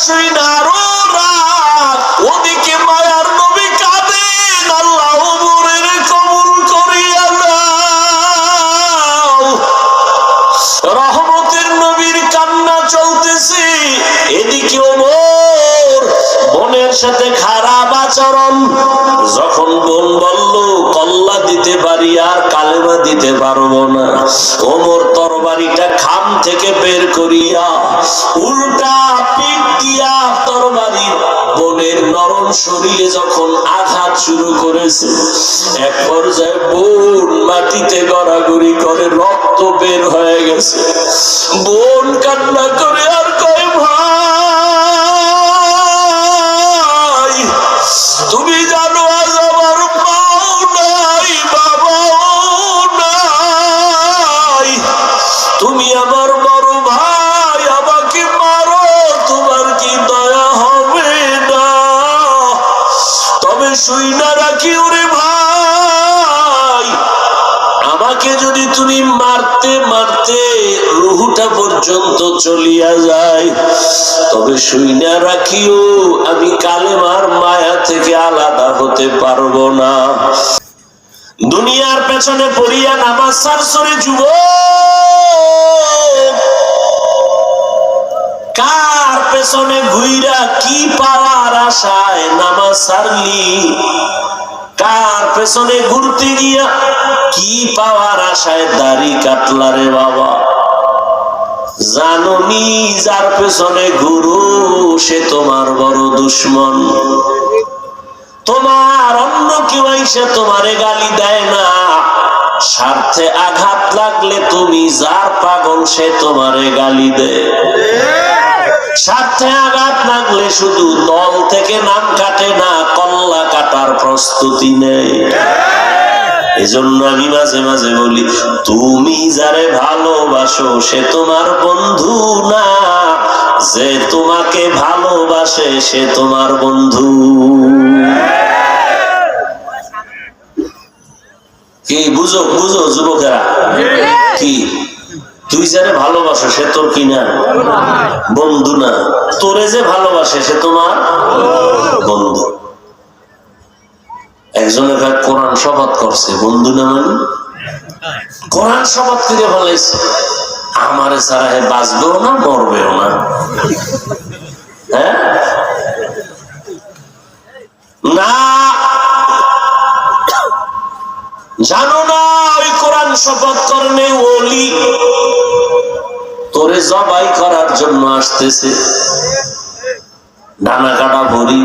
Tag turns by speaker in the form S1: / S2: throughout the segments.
S1: শুই না আরো রাগ। ওদিকে মায়ার নবী কাঁদেন, আল্লাহ ওমরের কবুল করিয়া দাও। রহমতের নবীর কান্না চলতেছে, এদিকে ওমর বোনের সাথে খারাপ আচরণ। যখন বোন বলল কল্লা দিতে পারি আর কালেমা দিতে পারবো না, ওমর তরবারিটা খাম থেকে বের করিয়া উল্টা পিঠ দিয়া তরবারি বোনের নরম শরীরে যখন আঘাত শুরু করেছে, এক পর্যায়ে বোন মাটিতে গড়াগড়ি করে রক্ত বের হয়ে গেছে। বোন কান্না করে আর কয়, ভাই তুমি জানো আজ আমার মাও নাই, বাবাও নাই, তুমি আমার বড় ভাই, আমাকে মারো, তোমার কি দয়া হবে না? তবে শুই না রাখি ওরে ভাই, আমাকে যদি তুমি মারতে মারতে রুহুটা পর্যন্ত চলিয়া যায়, তবে শুই না রাখিও আমি কালেমার মায়া থেকে আলাদা হতে পারবো না। দুনিয়ার পেছনে পড়িয়া নামাজ ছাড়ছরে যুবক, কার পেছনে ঘুইরা কি পাওয়ার আশায় নামাজ ছাড়লি? কার পেছনে ঘুরতে গিয়া কি পাওয়ার আশায় দাড়ি কাটলা রে বাবা? জানুনি যার পেছনে ঘুরো সে তোমার বড় দুশ্মন। তোমার অন্য কেউ এসে তোমারে গালি দেয় না, স্বার্থে আঘাত লাগলে তুমি যার পাগল সে তোমারে গালি দেয়। স্বার্থে আঘাত লাগলে শুধু দল থেকে নাম কাটে না, কল্লা কাটার প্রস্তুতি নেই। এজন্য আমি মাঝে মাঝে বলি, তুমি যারে ভালোবাসো সে তোমার বন্ধু না, যে তোমাকে ভালোবাসে সে তোমার বন্ধু। কি বুঝো বুঝো যুবকেরা? কি তুই যারে ভালোবাসো সে তোর কি না? বন্ধু না। তোরে যে ভালোবাসে সে তোমার বন্ধু। একজনের কোরআন শপথ করছে, বন্ধু না মানে কোরআন শপথ করে ফেলাইছে, আমারে ছাড়া হে বাঁচবেও না মরবেও না। হ্যাঁ না, জানো না ওই কোরআন শপথ করলে ওলি তোরে জবাই করার জন্য আসতেছে। ডানা কাটা ভরি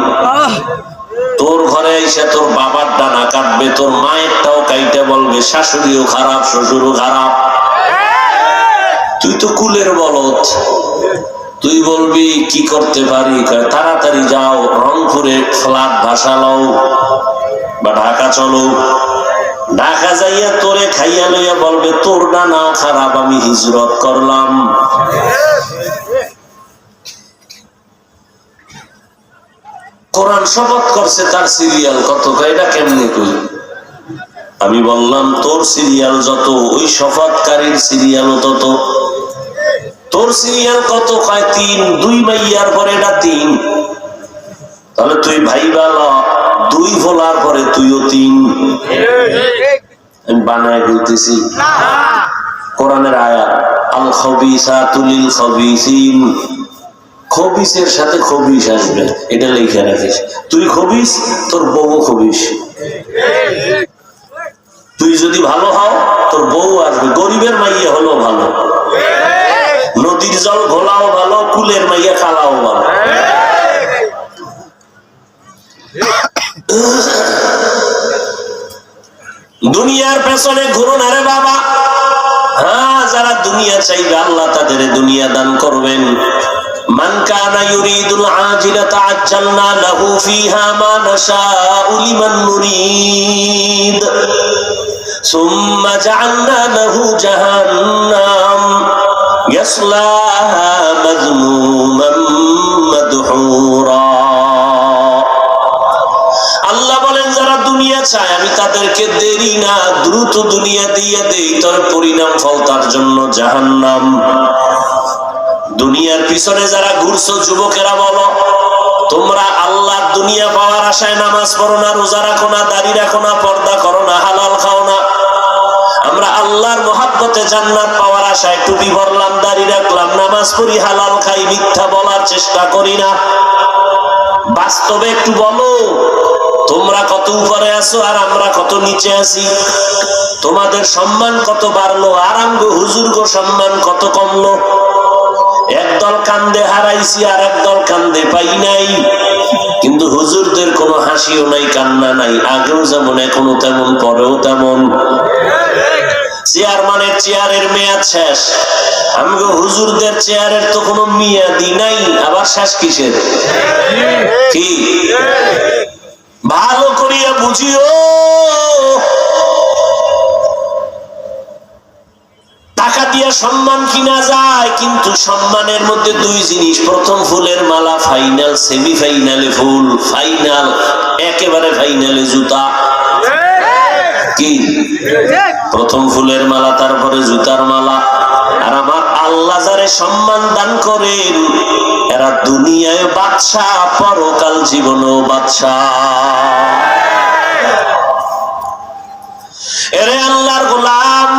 S1: তোর ঘরে এসে তোর বাবার ডানা কাটবে, তোর মায়েরটাও কাইটা বলবে শাশুড়িও খারাপ শ্বশুরও খারাপ। তুই তো কুলের বলদ, তুই বলবি কি করতে পারি? তাড়াতাড়ি যাও রংপুরে ফ্ল্যাট ভাষা লও বা ঢাকা চলো। ঢাকা যাইয়া তোরে খাইয়া লইয়া বলবে তোর ডানাও খারাপ, আমি হিজরত করলাম। কোরআন শপথ করছে, তার সিরিয়াল কত? এটা কেমনে কই? আমি বললাম তোর সিরিয়াল যত, ওই শপথকারীর সিরিয়ালও তত। তোর সিরিয়াল কত? কয় 3, 2 মাইয়ার পরে এটা 3। তাহলে তুই ভাই ভালো, 2 ফলার পরে তুইও 3। আমি বানায় বলতেছি কোরআনের আয়াত, আল খবিসাতু লিল খবিসিন, খবিসের সাথে খবিস আসবে, এটা লিখে রাখিস। তুই খবিস, তোর বউ খবিস। তুই যদি ভালো হও তোর বউ আসবে। গরিবের মাইয়া হলো ভালো, নদীর জল ঘোলাও ভালো, কুলের মাইয়া খালাও ভালো। দুনিয়ার পেছনে ঘুরো না রে বাবা। হ্যাঁ, যারা দুনিয়া চাইবে আল্লাহ তাদের দুনিয়া দান করবেন। মান কানা ইউরিদুল আজিলাতা আজ্জালনা লাহু ফিহা মা নাশাউ লিমান নুরিদ সুম্মা জাআলনা লাহু জাহান্নাম ইয়াসলাহা মাযমুমান মাদহুরা। আল্লাহ বলেন যারা দুনিয়া চায় আমি তাদেরকে দেরি না দ্রুত দুনিয়া দিয়ে দেই, তার পরিণাম ফল তার জন্য জাহান্নাম। দুনিয়ার পিছনে যারা ঘুরছো যুবকেরা বলো, তোমরা আল্লাহর দুনিয়া পাওয়ার আশায় নামাজ পড়ো না, রোজা রাখো না, দাড়ি রাখো না, পর্দা করো না, হালাল খাও না। আমরা আল্লাহর মহাব্বতে জান্নাত পাওয়ার আশায় টুপি পরলাম, দাড়ি রাখলাম, নামাজ পড়ি, হালাল খাই, মিথ্যা বলার চেষ্টা করি না। বাস্তবে একটু বলো, তোমরা কত উপরে আছো আর আমরা কত নিচে আছি? তোমাদের সম্মান কত বাড়লো আর আমগো হুজুরগো সম্মান কত কমলো? একদল কান্দে হারাইছি আর একদল কান্দে পাই নাই। কিন্তু হুজুরদের কোনো হাসিও নাই, কান্না নাই, আগেও যেমন এখনো তেমন, পরেও তেমন। চেয়ারম্যানের চেয়ারের মেয়াদ শেষ, আমগো হুজুরদের চেয়ারের তো কোনো মেয়াদই নাই, আবার শেষ কিসের? কি ভালো করিয়া বুঝিও, টাকা দিয়া সম্মান কিনা যায়, কিন্তু সম্মানের মধ্যে দুই জিনিস। প্রথম ফুলের মালা ফাইনাল, সেমিফাইনালে ফুল, ফাইনাল একেবারে ফাইনালে জুতা। কি প্রথম ফুলের মালা, তারপরে জুতার মালা। আর আমার আল্লাহ যারে সম্মান দান করেন, এরা দুনিয়ায় বাদশাহ, পরকাল জীবনও বাদশাহ। এরে আল্লাহর গোলাম,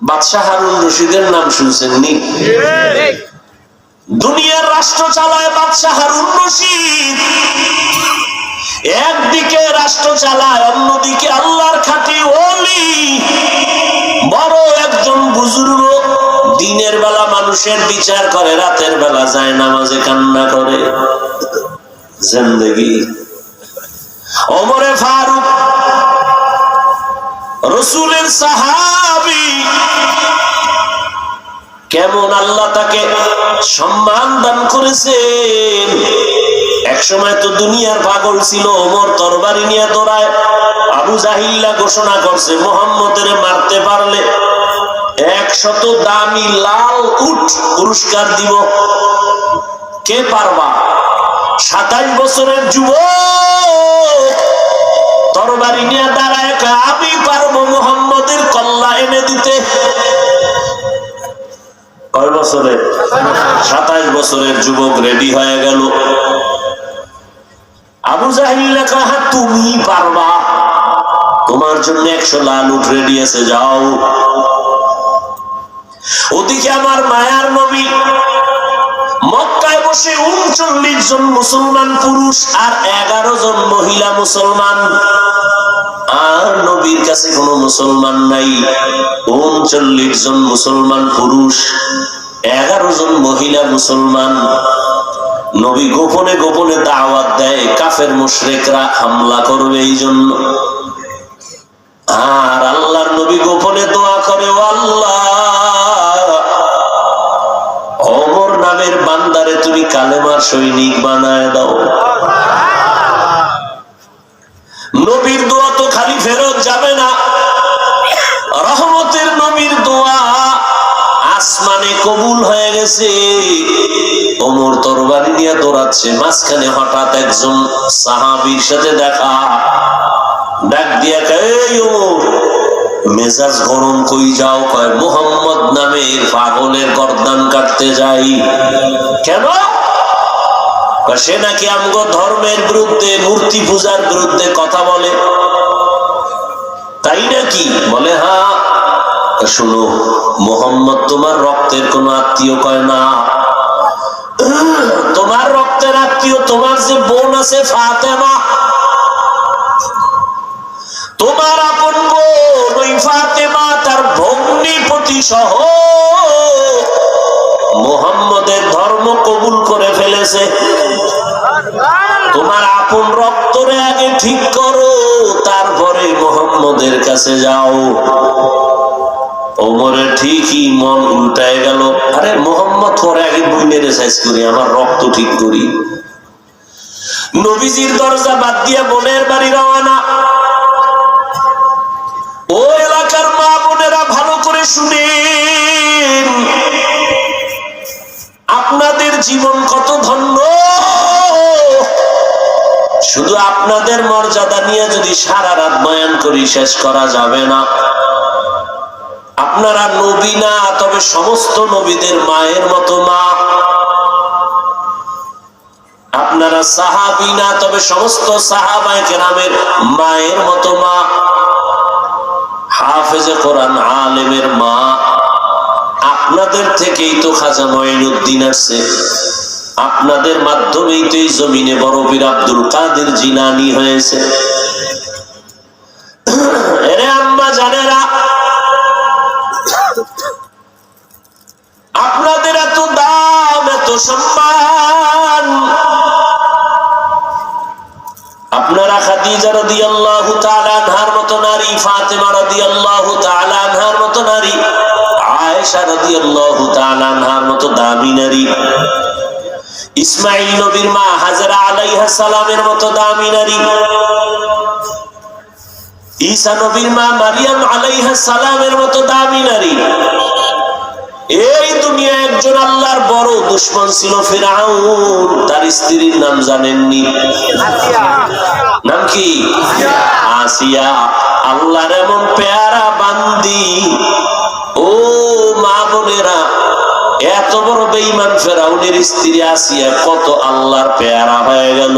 S1: বাদশাহ হারুন রশিদের নাম শুনছেন নি? দুনিয়ার রাষ্ট্র চালায় বাদশাহ হারুন রশিদ। একদিকে রাষ্ট্র চালায়, অন্যদিকে আল্লাহর খাঁটি ওলি, বড় একজন বুজুর্গ। দিনের বেলা মানুষের বিচার করে, রাতের বেলা যায় নামাজে কান্না করে। জিন্দেগি ওমরে ফারুক, রাসূলের সাহাবী, কেমন আল্লাহ তাকে সম্মান দান করেছেন। এক সময় তো দুনিয়ার পাগল ছিল, ওমর তরবারি নিয়ে দৌড়ায়। আবু জাহিল্লা ঘোষণা করছে, মুহাম্মদের মারতে পারলে 100 দামি লাল উট পুরস্কার দিব। কে পারবা? 27 বছরের যুবক তরবারি নিয়ে দাঁড়ায়, আমি পারবো মুহাম্মদের কল্লা এনে দিতে। কয় বছরের? 27 বছরের যুবক রেডি হয়ে গেল। আবু জাহিল কহা, তুমি পারবা, তোমার জন্য 100 লাল উট রেডি আছে, যাও। ওদিকে আমার মায়ার নবী মক্কায় বসে 39 জন মুসলমান পুরুষ আর 11 জন মহিলা মুসলমান। আর নবীর কাছে কোনো মুসলমান নাই। 39 জন মুসলমান পুরুষ, 11 জন মহিলা মুসলমান। নবী গোপনে গোপনে দাওয়াত দেয়, কাফের মুশরিকরা হামলা করবে এই জন্য। আর আল্লাহর নবী গোপনে দোয়া করে, ও আল্লাহ, ওমর নামের বান্দারে তুমি কালেমার সৈনিক বানায় দাও। নবীর দোয়া তো খালি ফেরত যাবে না, রহমতের নবীর দোয়া আসমানে কবুল হয়ে গেছে। ওমর তরবারি নিয়ে দৌড়াচ্ছে, মাঝখানে হঠাৎ একজন সাহাবীর সাথে দেখা। ডাক দিয়া কয়, এই ওমর, মেজাজ গরম, কই যাও? কয়, মুহাম্মদ নামের পাগলের গর্দান কাটতে যাই। কেন? সে নাকি আমগো ধর্মের বিরুদ্ধে, মূর্তি পূজার বিরুদ্ধে কথা বলে। তাই নাকি? বলে, হ্যাঁ। শুনো, মুহাম্মদ তোমার রক্তের কোন আত্মীয় কয় না। তোমার রক্তের আত্মীয় তোমার যে বোন আছে ফাতেমা, তোমার আপন বোন ওই ফাতেমা তার ভগ্নিপতি সহ মুহাম্মদের ধর্ম কবুল করে ফেলেছে। তোমার আপন রক্তরে আগে ঠিক করো, তারপরে মুহাম্মদের কাছে যাও। ওমরের ঠিকই মন উল্টায় গেল। আরে মুহাম্মদ করে আগে বুইনের সাইজ করি, আমার রক্ত ঠিক করি। নবীজির দরজা বাদ দিয়া বোনের বাড়ি রওনা। ও এলাকার মা বোনেরা ভালো করে শুনেন, আপনাদের জীবন কত ধন্য। শুধু আপনাদের মর্যাদা নিয়ে যদি সারা রাত বয়ান করি শেষ করা যাবে না। আপনারা নবী না, তবে সমস্ত নবীদের মায়ের মতো মা। আপনারা সাহাবী না, তবে সমস্ত সাহাবায়ে কেরামের মায়ের মতো মা। হাফেজে কোরআন আলেমের মা। আপনাদের থেকেই তো খাজা মঈনুদ্দিন আসছে, আপনাদের মাধ্যমেই তো এই জমিনে বড় পীর আব্দুল কাদের জিলানী হয়েছে। এরে আম্মা জানেরা, আপনাদের এত দাম, এত সম্মান। আপনারা খাদিজা রাদিয়াল্লাহু তাআলা আনহার মতো নারী, ফাতেমা রাদিয়াল্লাহু তাআলা আনহার মতো নারী, আয়েশা রাদিয়াল্লাহু তাআলা আনহার মতো দামি নারী, ইসমাঈল নবীর মা হাজরা আলাইহিস সালামের মতো দামি নারী, ঈসা নবীর মা মারিয়াম আলাইহিস সালামের মতো দামি নারী। এই দুনিয়া একজন আল্লাহর বড় দুশমন ছিল ফিরআউন, তার স্ত্রীর নাম জানেননি? নাম কি? আসিয়া। আল্লাহর এমন পেয়ারা বান্দি। ও মা বোনেরা, এত বড় বেঈমান ফিরআউনের স্ত্রী আসিয়া কত আল্লাহর পেয়ারা হয়ে গেল।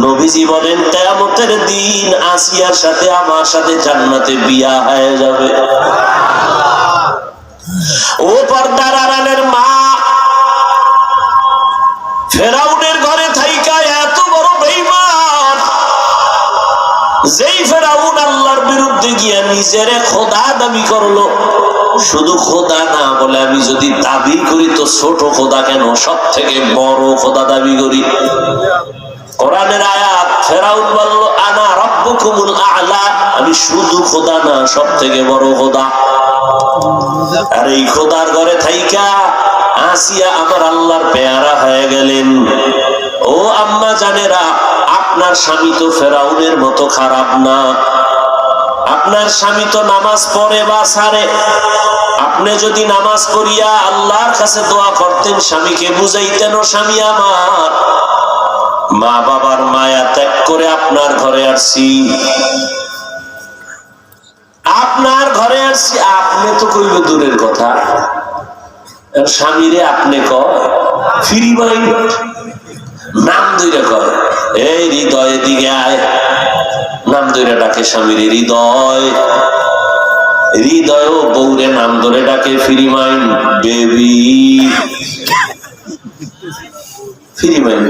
S1: নবীজি বলেন কিয়ামতের দিন আসিয়ার সাথে আমার সাথে জান্নাতে বিয়া হয়ে যাবে। ও পর্দার আড়ালের মা, ফেরাউনের ঘরে থাইকা এত বড় বেঈমান, যেই ফেরাউন আল্লাহর বিরুদ্ধে গিয়া নিজের খোদা দাবি করলো। শুধু খোদা না বলে, আমি যদি দাবি করি তো ছোট খোদা কেন, সব থেকে বড় খোদা দাবি করি। কোরআনের আয়াত, ফেরাউন বলল আনা রাব্বুকুমুল আ'লা, আমি শুধু খোদা না, সব থেকে বড় খোদা। আর এই খোদার ঘরে থাইকা আসিয়া আমার আল্লাহর পেয়ারা হয়ে গেলেন। ও আম্মা জানেরা, আপনার স্বামী তো ফেরাউনের মতো খারাপ না। আপনার স্বামী তো নামাজ পড়ে বা ছাড়ে। আপনি যদি নামাজ পড়িয়া আল্লাহর কাছে দোয়া করতেন, স্বামীকে বুঝাইতেন, ও স্বামী আমার, মা বাবার মায়া ত্যাগ করে আপনার ঘরে আসছি, আপনার ঘরে আসছি। আপনি তো কইবে দূরের কথা, স্বামীরে আপনি কয় ফ্রি মাইন্ড, নাম ধরে কয়, এই হৃদয় দিকে আয়, নাম ধরে ডাকে স্বামীরে হৃদয়। হৃদয় বউরে নাম ধরে ডাকে free mind, baby. Free mind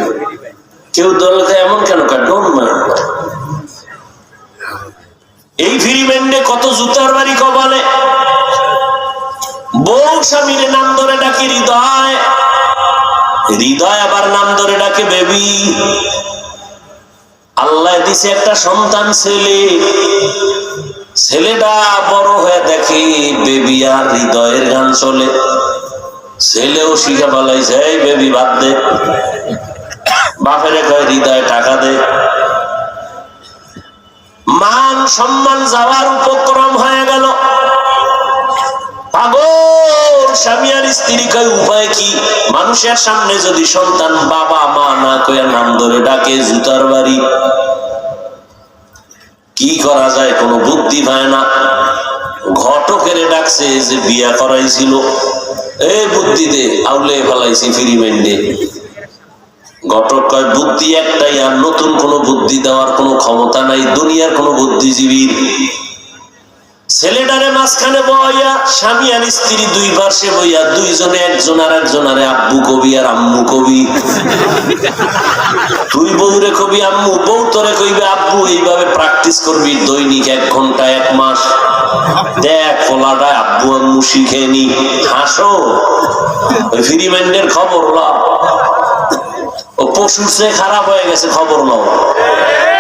S1: কেউ দলকে এমন কেন কয়, ডোন্ট মাইন্ড। এই ফ্রি মাইন্ডে কত জুতার বাড়ি কপালে। বউ স্বামীর নাম ধরে ডাকে হৃদয়, হৃদয় আবার নাম ধরে ডাকে বেবি। আল্লাহ দিছে একটা সন্তান ছেলে, ছেলেটা বড় হয়ে দেখে বেবি আর হৃদয়ের গান চলে। ছেলেও শিখা পালাইছে, এই বেবি বাদ দে। বাপেরে কয় হৃদয় টাকা দে। মান সম্মান যাওয়ার উপক্রম হয়ে গেল। পাগল স্বামী আর স্ত্রী কয় উপায় কি? মানুষের সামনে যদি সন্তান বাবা মা না কয়ে নাম ধরে ডাকে জুতার বাড়ি, কি করা যায়? কোনো বুদ্ধি পায় না। ঘটকের ডাকছে যে বিয়া করাইছিল, এই বুদ্ধি দে, আউলে ফেলাইছি ফ্রি মাইন্ডে। ঘটক কয় বুদ্ধি একটাই, আর নতুন কোন বুদ্ধি দেওয়ার কোন ক্ষমতা নাই দুনিয়ার কোন বুদ্ধিজীবীর। ছেলেটারে মাঝখানে বইয়া, স্বামী আর স্ত্রী দুই পাশে বইয়া, দুইজনে একজন আর একজনারে আব্বু কবি আর আম্মু কবি। তুই বউরে কবি আম্মু, বউ তোরে কইবে আব্বু। এইভাবে প্র্যাকটিস করবি দৈনিক 1 ঘন্টা 1 মাস। দেখ ফলাটা আব্বু আম্মু শিখে নি। হাসো, ওই ফ্রি মাইন্ডের খবর লাও। ও পশুর চেয়ে খারাপ হয়ে গেছে, খবর নাও।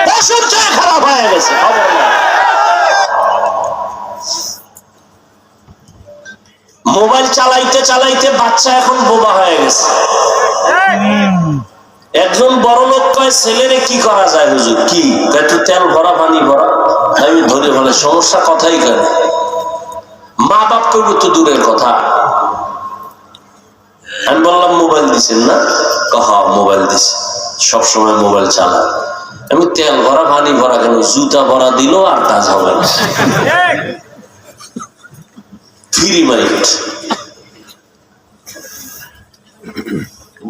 S1: পশুর চেয়ে খারাপ হয়ে গেছে, খবর নাও। মোবাইল চালাইতে চালাইতে বাচ্চা এখন বোবা হয়ে গেছে। একজন বড় লোক কয় ছেলেরে কি করা যায় হুজুর? কি একটু তেল ভরা পানি ভরা। আমি ধরে বলে সমস্যা কথাই কেন? মা বাপ কইব তো দূরের কথা। আমি বললাম মোবাইল দিছেন না? হ্যাঁ মোবাইল দিছে, সবসময় মোবাইল চালায়। আমি তেল ভরা পানি ভরা কেন? জুতা ভরা দিল আর কাজ হবে না। Free mind.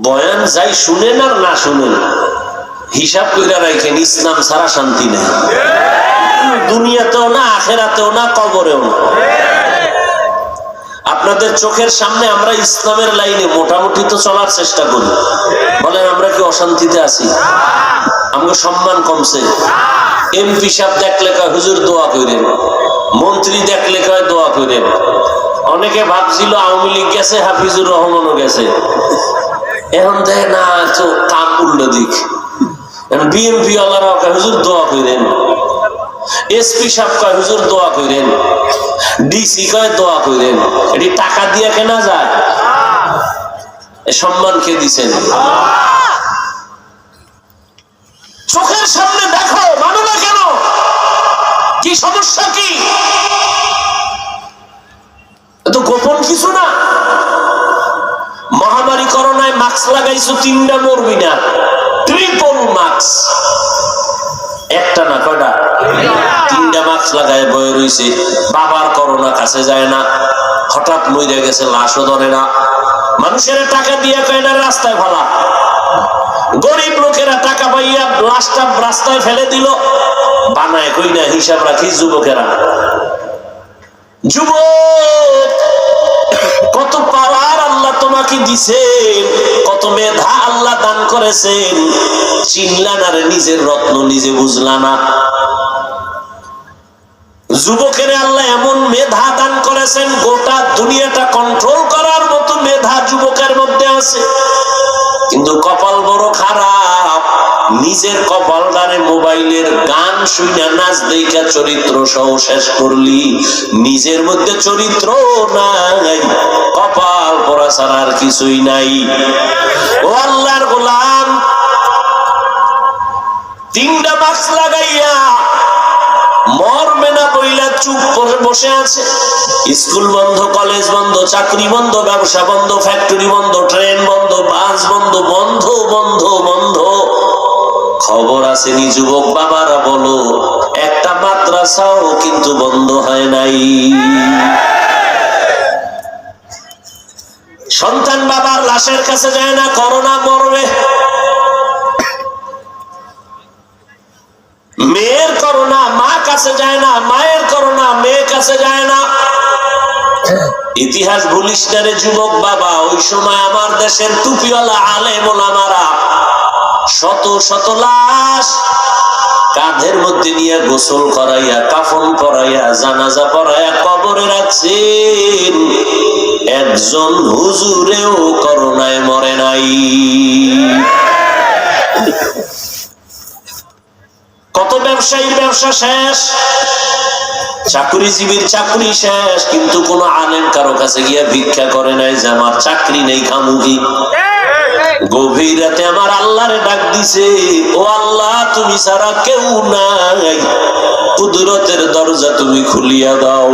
S1: বয়ান যাই শুনেন আর না শুনেন, হিসাব কইরা রাখেন ইসলাম ছাড়া শান্তি নেই, দুনিয়াতেও না, আখেরাতেও না, কবরেও না। আপনাদের চোখের সামনে আমরা ইসলামের লাইনে মোটামুটি তো চলার চেষ্টা করি, বলেন আমরা কি অশান্তিতে আছি? আমাকে সম্মান কমছে। এমপি সাহেব দেখলে কয় হুজুর দোয়া করেন, মন্ত্রী দেখলে কয় দোয়া করেন। অনেকে ভাবছিল আওয়ামী লীগ গেছে, হাফিজুর রহমানও গেছে, এখন দেখে না তো কাম উল্টো দিক। বিএনপি ওয়ালারা কয় হুজুর দোয়া করেন, এসপি সাহেব কয় হুজুর দোয়া করেন, ডিসি কয় দোয়া করেন। এটি টাকা দিয়ে কেনা যায়? সম্মান কে দিছেন? চোখের সামনে দেখো, মানো না কেন? কি সমস্যা? কি তো গোপন কিছু না। মহামারী করোনায় মাস্ক লাগাইছো, 3টা মরবি না, ট্রিপল মাস্ক। একটা না, কয়টা? 3টা মাস্ক লাগায় বয়ে রইছে। বাবার করোনা কাছে যায় না, হঠাৎ মরে গেছে, লাশও ধরে না। মানুষের টাকা দিয়ে কয় না রাস্তায় ফেলা, গরিব লোকেরা টাকা পাইয়া লাশটা রাস্তায় ফেলে দিল, বানায় কই না হিসাব রাখি যুবকেরা। যুবক, কত পাওয়ার আল্লাহ তোমাকে দিছেন, কত মেধা আল্লাহ দান করেছেন, চিনলা না রে, নিজের রত্ন নিজে বুঝলা না। যুবকের আল্লাহ এমন মেধা দান করেছেন, গোটা দুনিয়াটা কন্ট্রোল করার মতো মেধা যুবকের মধ্যে আছে। কিন্তু কপাল বড় খারাপ, নিজের কপালটারে মোবাইলের গান শুনে নাচ দেখা চরিত্র সহ শেষ করলি। নিজের মধ্যে চরিত্র নাই, কপাল পড়া ছাড়া আর কিছুই নাই। ও আল্লাহর গোলাম, 3টা মাস্ক লাগাইয়া মরবে না বইলা চুপ করে বসে আছে। স্কুল বন্ধ, কলেজ বন্ধ, চাকরি বন্ধ, ব্যবসা বন্ধ, ফ্যাক্টরি বন্ধ, ট্রেন বন্ধ, বাস বন্ধ, বন্ধ বন্ধ বন্ধ। খবর আসেনি যুবক বাবারা, বলো একটা মাদ্রাসাও কিন্তু বন্ধ হয় নাই। সন্তান বাবার লাশের কাছে যায় না, করোনা মরবে। মেয়ের করোনা মা কাছে যায় না, মায়ের করোনা মেয়ে কাছে যায় না। ইতিহাস ভুলিস না রে যুবক বাবা, ওই সময় আমার দেশের টুপিওয়ালা আলেম ওলামারা শত শত লাশ কাঁধের মধ্যে নিয়ে গোসল করাইয়া, কাফন পরাইয়া, জানাজা পরাইয়া কবরে রাখছেন। একজন হুজুরেও করোনায় মরে নাই। কত ব্যবসায়ীর ব্যবসা শেষ, চাকরিজীবীর চাকরি শেষ, কিন্তু কোন আলেম কারো কাছে গিয়া ভিক্ষা করে নাই যে আমার চাকরি নেই, খামুকি। গভীর রাতে আমার আল্লাহরে ডাক দিছে, ও আল্লাহ তুমি ছাড়া কেউ নাই, কুদরতের দরজা তুমি খুলিয়া দাও।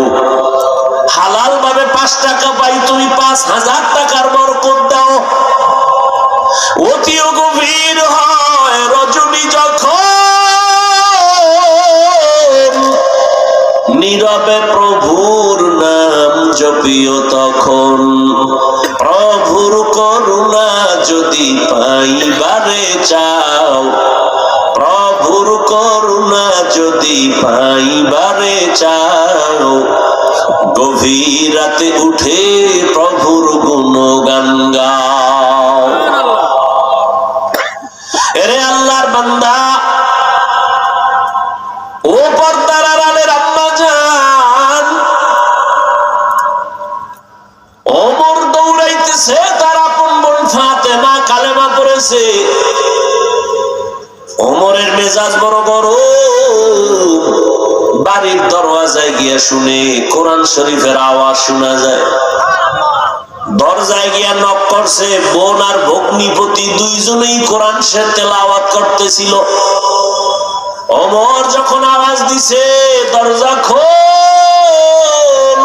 S1: হালাল ভাবে 5 টাকা পাই, তুমি 5000 টাকার বরকত দাও। অতিও গভীর হয় রজনী যখন, নীরবে প্রভুর নাম জপিও তখন। প্রভুর করুণা যদি পাইবারে চাও, প্রভুর করুণা যদি পাইবারে চাও, গভীর রাতে উঠে প্রভুর গুণগান গাও। এরে আল্লাহর বান্দা, ও পর্দার আড়ালের আম্মা জান, ওমর দৌড়াইতেছে, তার আপন বোন ফাতেমা কালেমা পড়েছে। ওমরের মেজাজ বড় গরম, বাড়ির দরওয়াজায় গিয়া শুনে কোরআন শরীফের আওয়াজ শোনা যায়। দরজায় গিয়া নক করছে, বোন আর ভগ্নিপতি দুইজনেই কোরআন তেলাওয়াত করতেছিল। ওমর যখন আওয়াজ দিছে দরজা খোল,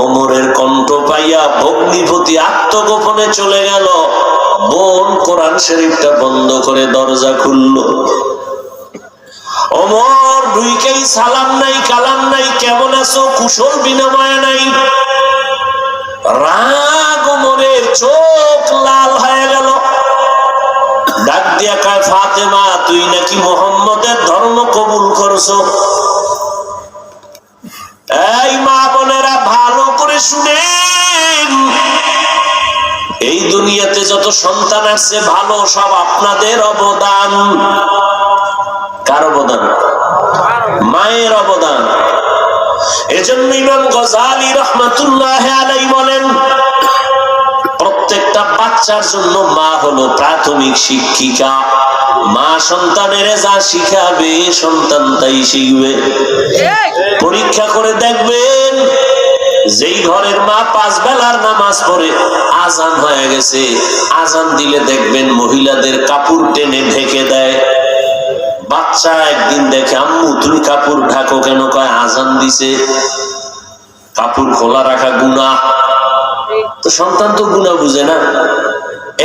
S1: ওমরের কণ্ঠ পাইয়া ভগ্নিপতি আত্মগোপনে চলে গেল। বোন কোরআন শরীফটা বন্ধ করে দরজা খুলল। ওমর ঢুইকেই সালাম নাই, কালাম নাই, কেমন আছো কুশল বিনিময় নাই। রাগ ওমরের, চোখ লাল হয়ে গেল। ডাক দিয়া কয়, ফাতেমা তুই নাকি মুহাম্মদের ধর্ম কবুল করছো? এই মা বোনেরা ভালো করে শুনেন, এই দুনিয়াতে যত সন্তান আসছে ভালো সব আপনাদের অবদান। কার অবদান? মায়ের অবদান। এজন্য ইমাম গজালি রাহমাতুল্লাহ আলাইহি বলেন, প্রত্যেকটা বাচ্চার জন্য মা হলো প্রাথমিক শিক্ষিকা। মা সন্তানের যা শিখাবে সন্তান তাই শিখবে। পরীক্ষা করে দেখবেন, যেই ঘরের মা 5 বেলার নামাজ পড়ে, আজান হয়ে গেছে, আজান দিলে দেখবেন মহিলাদের কাপড় টেনে ঢেকে দেয়। বাচ্চা একদিন দেখে, আম্মু তুমি কাপড় ঢাকো কেন? কয় আজান দিছে। কাপড় খোলা রাখা গুনাহ। তো সন্তান তো গুনাহ বুঝে না।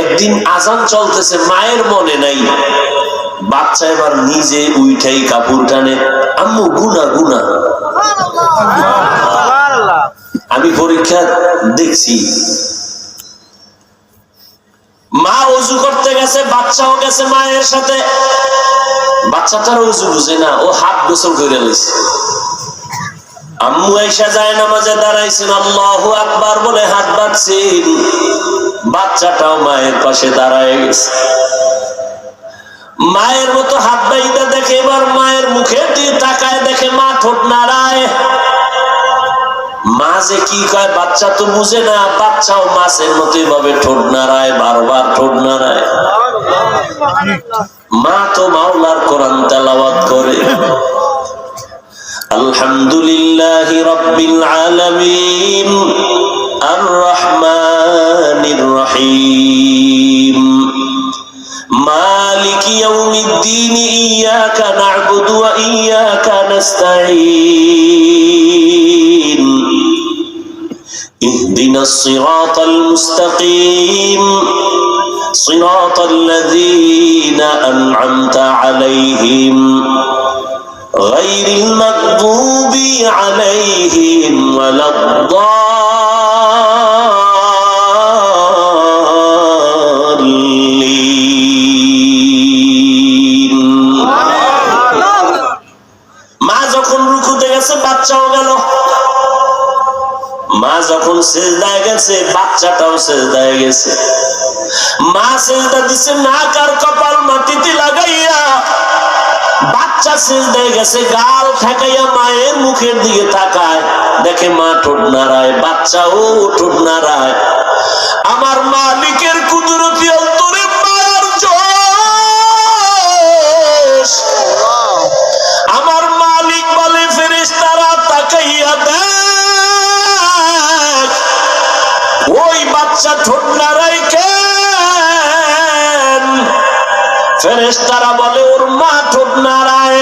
S1: একদিন আজান চলতেছে, মায়ের মনে নাই, বাচ্চা এবার নিজে উঠাই কাপড় টানে, আম্মু গুনাহ গুনাহ। আমি পরীক্ষা দেখছি, মা ওযু করতে গেছে, বাচ্চাও গেছে মায়ের সাথে। বাচ্চাটার ওযু বুঝে না, ও হাত গোসল করে লইছে। আম্মু আয়েশা যায় নামাজে দাঁড়াইছেন, আল্লাহু আকবার বলে হাত বাঁধছেন, বাচ্চাটাও মায়ের পাশে দাঁড়ায় গেছে। মায়ের মতো হাত বাইদা দেখে, এবার মায়ের মুখের দিকে তাকায়, দেখে মা ঠোঁট নাড়ায়। মা যে কি কয় বাচ্চা তো বুঝে না, বাচ্চাও মাছের মতো ভাবে ঠোঁট নাড়ায়, বারবার ঠোঁট নাড়ায়। মা তো মাওলার কোরআন তেলাওয়াত করে। আলহামদুলিল্লাহি রাব্বিল আলামিন আর রহমানির রহিম মালিকি ইয়াউমিদ্দিন ইয়্যাকা না'বুদু ওয়া ইয়্যাকা নাস্তাঈন ইহদিনাস সিরাতাল মুস্তাকিম সিরাতাল লাযীনা আন'আমতা আলাইহিম গায়রিল মাগদুবি আলাইহিম ওয়ালাদ-দাল্লিন। মা যখন রুকুতে গেছে, বাচ্চাও গেল। মা যখন সিজদায় গেছে, বাচ্চাটাও সিজদায় গেছে। মা সিজদা দিছে নাক আর কপাল মাটিতে লাগাইয়া, বাচ্চা সিজদায় গেছে গাল ঠেকাইয়া মায়ের মুখের দিকে তাকায়, দেখে মা ঠোঁট নাড়ায়, বাচ্চাও ঠোঁট নাড়ায়। আমার মালিকের কুদরতি অন্তরে মায়ার জোশ। আমার মালিক বলে, ফেরেশতারা তাকাইয়া দেখ, ওই বাচ্চা ঠোঁট নাড়ায় কেন? ফেরেশতারা বলে, ওর মা ঠোঁট নাড়ায়।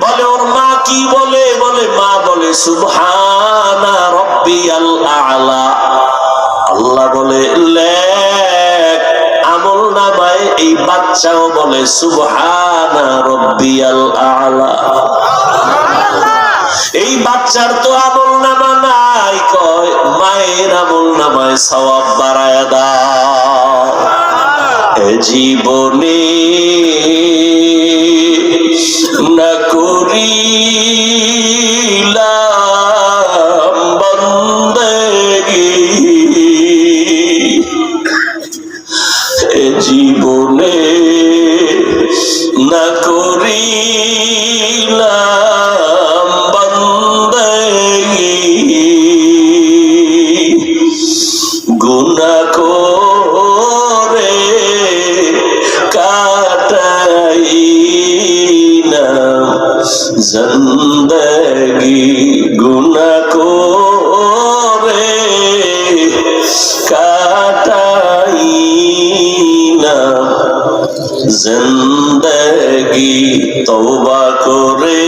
S1: বলে, ওর মা কি বলে? বলে, মা বলে সুবহানা রাব্বিয়াল আ'লা। আল্লাহ বলে, লেখ আমল নামায় এই বাচ্চাও বলে সুবহানা রাব্বিয়াল আ'লা। এই বাচ্চার তো আমল নামা নাই, কয় মায়ের আমল নামায় সওয়াব বাড়ায়া দাও। জীবনে না করিলাম বন্দেগি, জীবনে না করিলাম বন্দেগি, গুনাহ করে জিন্দগি, গুনাহ করে কাটাই না জিন্দগি, তওবা করে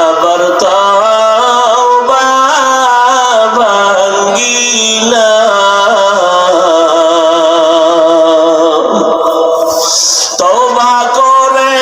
S1: আবার তওবা ভাঙ্গিলা, তওবা করে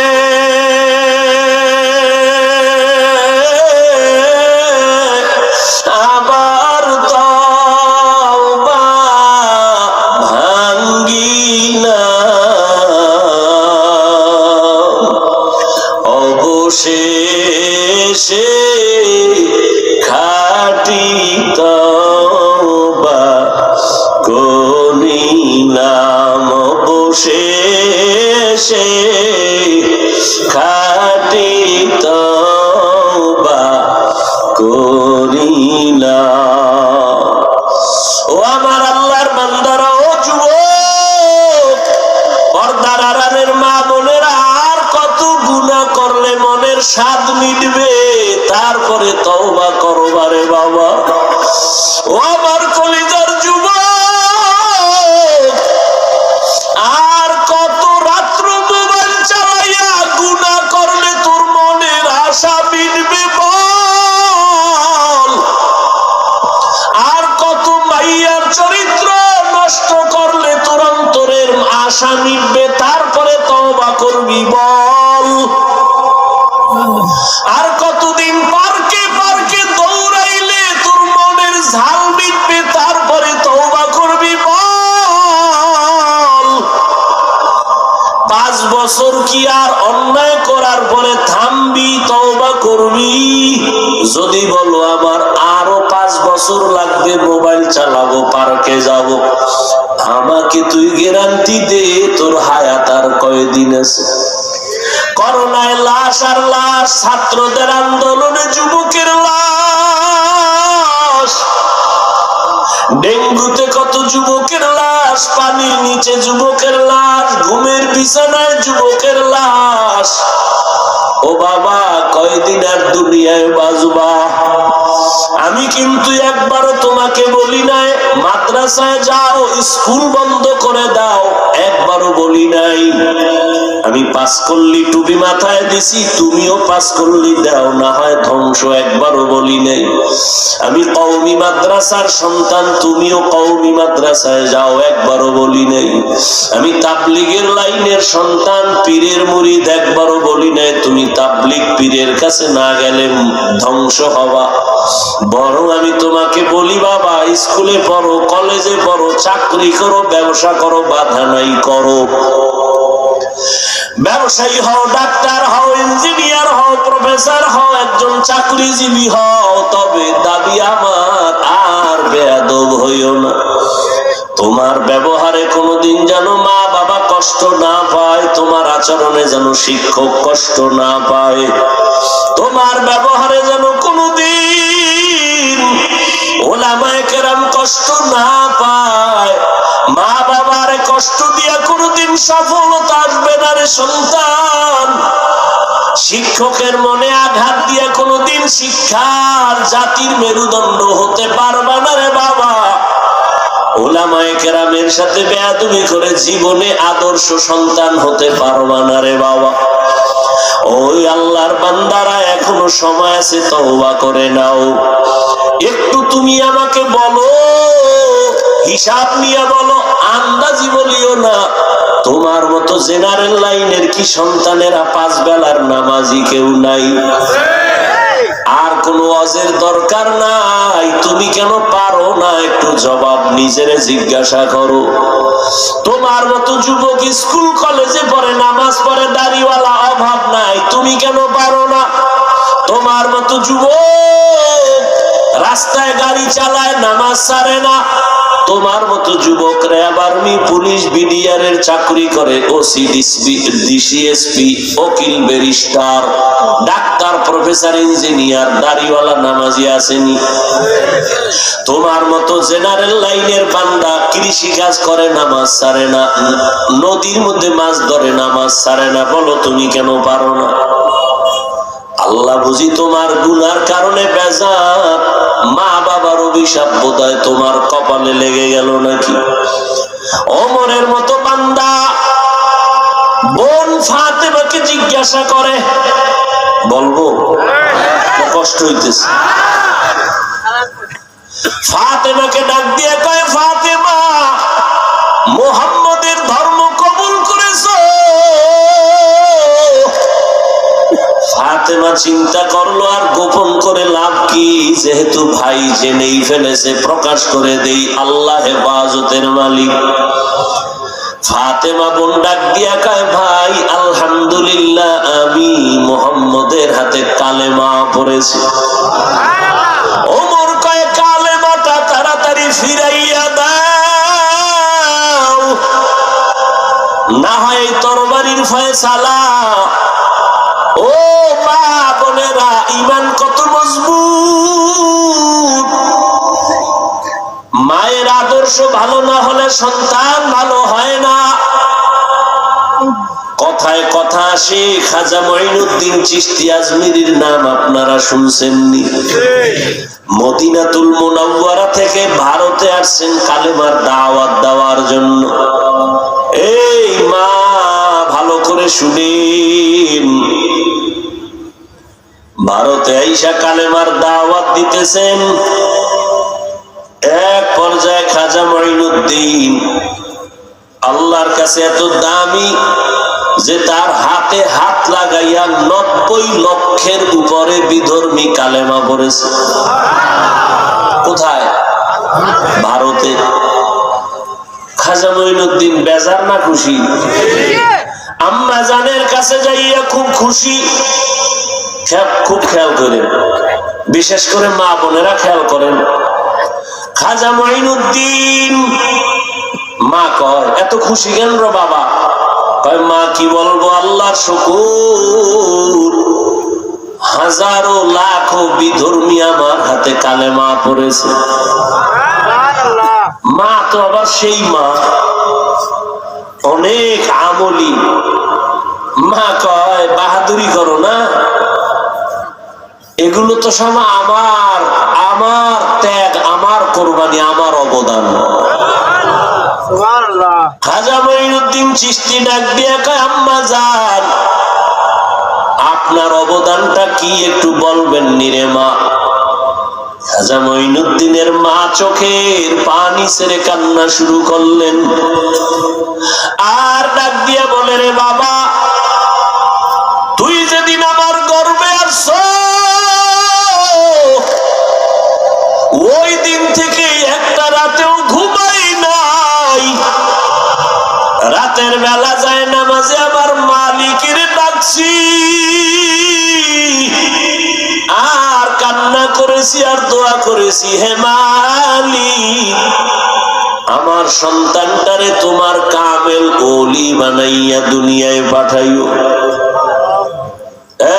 S1: আশা মিটবে তারপরে তওবা করবি বল। আর কতদিন পার্কে পার্কে দৌড়াইলে তোর মনের ঝাল মিটবে তারপরে তওবা করবি বল। 5 বছর কি আর অন্যায় করার পরে থামবি, তওবা করবি? যদি বলো আমার আরো 5 বছর লাগবে, মোবাইল চালাবো, পার্কে যাব, আমাকে তুই গ্যারান্টি দে তোর হায়াত আর কয়দিন আছে? করোনায় লাশ আর লাশ, ছাত্রদের আন্দোলনে যুবকের লাশ, ডেঙ্গুতে কত যুবকের লাশ, পানির নিচে যুবকের লাশ, ঘুমের বিছানায় যুবকের লাশ। ও বাবা, কয়দিন আর দুনিয়ায় বাজবা? আমি কিন্তু একবারও তোমাকে বলি নাই মাদ্রাসায় যাও, স্কুল বন্ধ করে দাও, একবারও বলি নাই। আমি 5 কল্লি টুপি মাথায় দিছি, তুমিও 5 কল্লি দাও, না হয় ধ্বংস, একবারও বলি নাই। আমি কওমি মাদ্রাসার সন্তান, তুমিও কওমি মাদ্রাসায় যাও, একবারও বলি নাই। আমি তাবলীগের লাইনের সন্তান, পীরের মুরিদ, একবারও বলি নাই তুমি তাবলীগ পীরের কাছে না গেলে ধ্বংস হবা। বরং আমি তোমাকে বলি বাবা, স্কুলে পড়ো, কলেজে পড়ো, চাকরি করো, ব্যবসা করো, বাধা নাই, করো। ব্যবসায়ী হও, ডাক্তার হও, ইঞ্জিনিয়ার হও, প্রফেসর হও, একজন চাকরিজীবী হও, তবে দাবি আমার আর বেয়াদব হইও না। তোমার ব্যবহারে কোনোদিন যেন মা বাবা কষ্ট না পায়, তোমার আচরণে যেন শিক্ষক কষ্ট না পায়, তোমার ব্যবহারে যেন কোনোদিন ওলামায়ে কেরাম কষ্ট না পায়। মা বাবার কষ্ট দিয়া কোনোদিন সফলতা আসবে না রে সন্তান। শিক্ষকের মনে আঘাত দিয়া কোনোদিন শিক্ষার জাতির মেরুদণ্ড হতে পারবা না রে বাবা। ওলামায়ে কেরামের সাথে বেয়াদবি করে জীবনে আদর্শ সন্তান হতে পারবা না রে বাবা। ওই আল্লাহর বান্দারা, এখনো সময় আছে, তওবা করে নাও। একটু তুমি আমাকে বলো, হিসাব নিয়ে বলো, আন্দাজি বলিও না। তোমার মতো জেনারেল লাইনের কি সন্তানেরা 5 বেলার নামাজি কেউ নাই? আর কোন ওয়াজের দরকার নাই। তুমি কেন পারো না একটু জবাব নিজেরে জিজ্ঞাসা করো। তোমার মতো যুবক স্কুল কলেজে পড়ে, নামাজ পড়ে, দাড়িওয়ালা, অভাব নাই, তুমি কেন পারো না? তোমার মতো যুবক রাস্তায় গাড়ি চালায়, নামাজ ছাড়ে না। তোমার মতো যুবক র্যাব, আর্মি, পুলিশ, বিডিআর এর চাকরি করে, ওসি, ডিসিএসপি, উকিল, ব্যারিস্টার, ডাক্তার, প্রফেসর, ইঞ্জিনিয়ার, দাড়িওয়ালা নামাজি আসেনি? তোমার মতো জেনারেল লাইনের বান্দা কৃষি কাজ করে, নামাজ ছাড়ে না, নদীর মধ্যে মাছ ধরে, নামাজ ছাড়ে না। বলো তুমি কেন পারো না? আল্লাহ বুঝি তোমার গুনার কারণে বেজার? মা বাবার অভিশাপ বোধহয় তোমার কপালে লেগে গেল নাকি? ওমরের মতো বান্দা বোন ফাতেমাকে জিজ্ঞাসা করে, বলবো কষ্ট হইতেছে, ফাতেমাকে ডাক দিয়ে কয়, ফাতেমা, মুহাম্মদের ধর্ম কবুল করেছো? ফাতেমা চিন্তা করলো, আর গোপন করে লাভ কি, যেহেতু ভাই জেনেই ফেলেছে, প্রকাশ করে দেই, আল্লাহ হেফাজতের মালিক। ফাতেমা বোন ডাক দিয়া কয়, ভাই আলহামদুলিল্লাহ, আমি মুহাম্মদের হাতে কালেমা পড়েছি। ওমর কয়, কালেমাটা তাড়াতাড়ি ফিরাইয়া দাও, না হয় তরবারির ফয়সালা। ও মা বোনেরা, ঈমান কত মজবুত! মায়ের আদর্শ ভালো না হলে সন্তান ভালো হয় না। কথায় কথা আসে, খাজা মঈনুদ্দিন চিশতি আজমিরির নাম আপনারা শুনছেননি? মদিনাতুল মুনাওয়ারা থেকে ভারতে আসছেন কালেমার দাওয়াত দেওয়ার জন্য। এই মা, ভালো করে শুনেন, ভারতে আইসা কালেমার দাওয়াত দিতেছেন। এক পর্যায়ে খাজা মঈনুদ্দিন আল্লাহর কাছে এত দামি যে তার হাতে হাত লাগাইয়া 90 লক্ষের উপরে বিধর্মী কালেমা পড়েছে। কোথায়? ভারতে। খাজা মঈনুদ্দিন বেজার না খুশি? আম্মা জানের কাছে যাইয়া খুব খুশি। খুব খেয়াল করেন, বিশেষ করে মা বোনেরা খেয়াল করেন। খাজা মঈনুদ্দিন, মা কয় এত খুশি কেন রে বাবা? কয় মা কি বলবো, আল্লাহর শুকর, হাজারো লাখো বিধর্মী আমার হাতে কালেমা পড়েছে। মা তো আবার সেই মা, অনেক আমলি। মা কয় বাহাদুরি করো না, এগুলো তো সব আমার আমার ত্যাগ, আমার কোরবানি, আমার অবদান। খাজা মঈনুদ্দিন চিশতি ডাক দিয়া কয় আম্মা জান, আপনার অবদানটা কি একটু বলবেন নিরে মা? খাজা মঈনুদ্দিনের মা চোখের পানি ছেড়ে কান্না শুরু করলেন, আর ডাক দিয়া বলে রে বাবা, তুই যেদিন আমার গর্বে আসছো ওই দিন থেকে একটা রাতেও ঘুমাই নাই। রাতের বেলা যায় নামাজে আমার মালিকের ডাকছি, আর কান্না করেছি আর দোয়া করেছি, হে মালিক আমার সন্তানটারে তোমার কামেল ওলি বানাইয়া দুনিয়ায় পাঠাইও।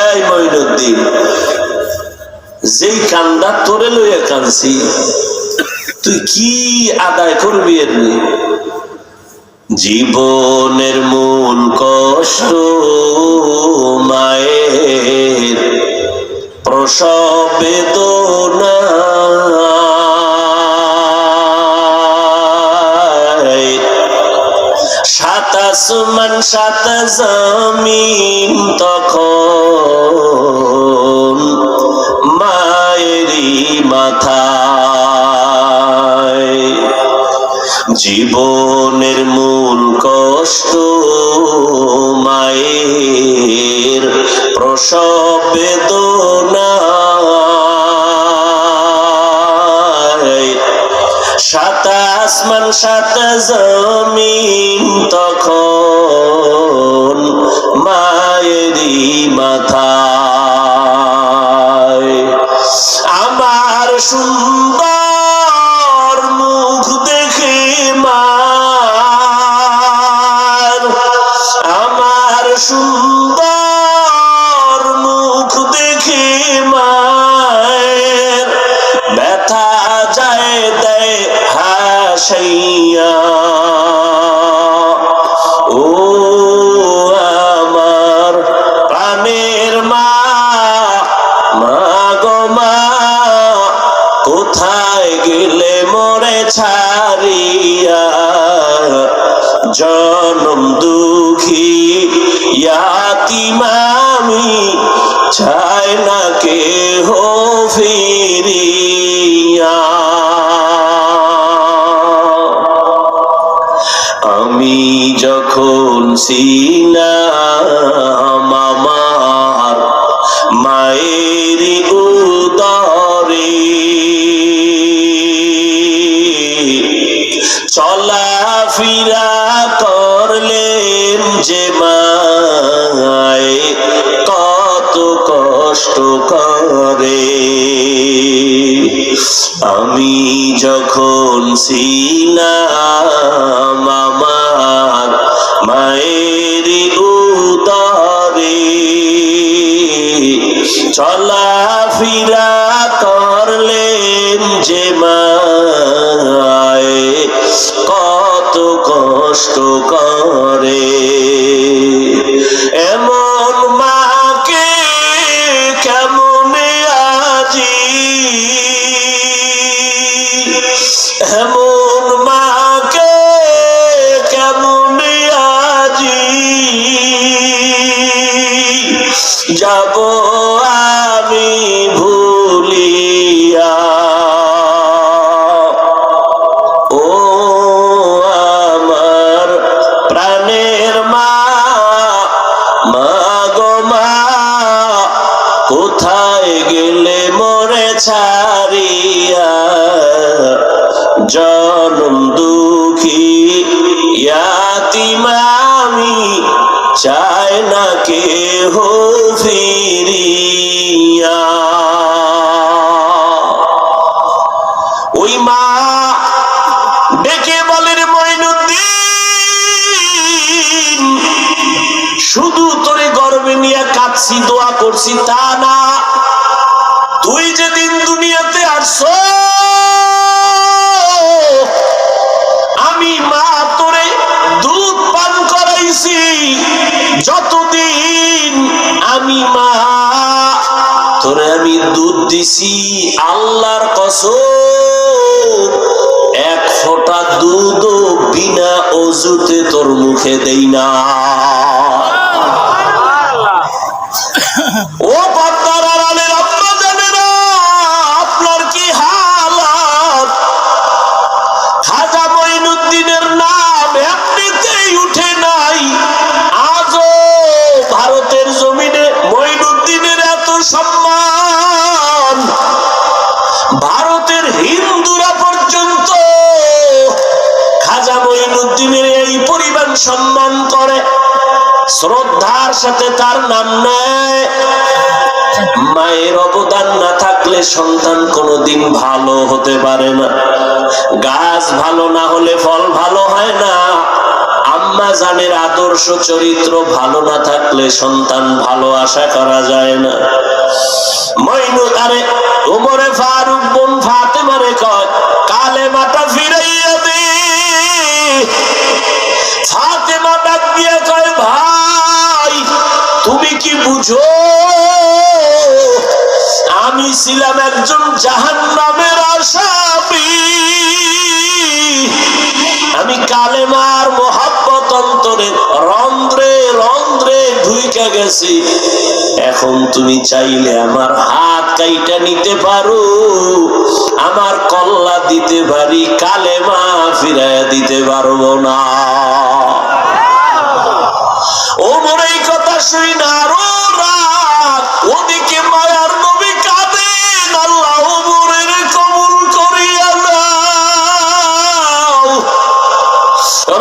S1: এই মঈনুদ্দিন, যেই কান্দা তোরে লইয়া কাঁদছি, তুই কি আদায় করবি? এমনি জীবনের মূল কষ্ট মায়ের প্রসব বেদনা, সাত আসমান সাত জমিন তখন মায়েরই মাথায়। জীবনের মূল কষ্ট মায়ের প্রসব বেদনা, সাত আসমান সাত জমিন তখন মায়েরই মাথায়। আমার সুন্দর মুখ দেখে মার, আমার সুন্দর মুখ দেখে মায়ের ব্যথা যায় দেয় হাসাইয়া। ও আমার প্রাণের মা, মা গো মা, কোথায় গেলে মোরে ছাড়িয়া? জনম দুঃখী ইয়াতীম আমি, চাই না কেহ ফিরিয়া। আমি যখন ছিলাম আমার মায়ের উদরে, চলাফেরা করলেন যে মায় কত কষ্ট করে। আমি যখন ছিলাম আমার মায়ের উদরে, চলাফেরা করলেন যে মায় কত কষ্ট করে। এমন মাকে কেমনে আজি, এমন মাকে কেমনে আজি যাব আমি ভুলিয়া। ও আমার জনম দুঃখী ইয়াতিম আমি, চায় না কেহ ফিরিয়া। ওই মা ডেকে বলে, রে মঈনুদ্দিন, শুধু তোরে গর্বে নিয়ে কাঁদছি, দোয়া করছি তা না, তুই যেদিন দুনিয়াতে আসছো আমি মা তোরে দুধ পান করাইছি, যতদিন আমি মা তোরে আমি দুধ দিছি, আল্লাহর কসম এক ফোঁটা দুধও বিনা অজুতে তোর মুখে দেই না। ও পর্দার আড়ালের আম্মা জানেরা, আপনার কি হালাত? খাজা মঈনুদ্দিনের নাম এমনিতেই উঠে নাই, আজও ভারতের জমিনে মঈনুদ্দিনের এত সম্মান, ভারতের হিন্দুরা পর্যন্ত খাজা মঈনুদ্দিনের এই পরিমাণ সম্মান করে, শ্রদ্ধার সাথে তার নাম নেয়। মায়ের অবদান না থাকলে সন্তান কোনোদিন ভালো হতে পারে না, গাছ ভালো না হলে ফল ভালো হয় না, আম্মা জানের আদর্শ চরিত্র ভালো না থাকলে সন্তান ভালো আশা করা যায় না। আরে ওমরে ফারুক বোন ফাতেমারে কয়, কালেমাটা ফিরাইয়া দে। ফাতেমা ডাক দিয়ে কয়, ভাই তুমি কি বুঝো, আমি ছিলাম একজন জাহান্নামের আসামি, আমি কালেমার মোহাব্বত অন্তরে রন্ধ্রে রন্ধ্রে ঢুইকা গেছি, এখন তুমি চাইলে আমার হাত কাইটা নিতে পারো, আমার কল্লা দিতে পারি, কালেমা ফিরাইয়া দিতে পারবো না। ওমর এই কথা শুই না আরো রাগ, ওদিকে মায়ার নবী কাঁদেন, আল্লাহ ওমরের কবুল করিয়া নাও।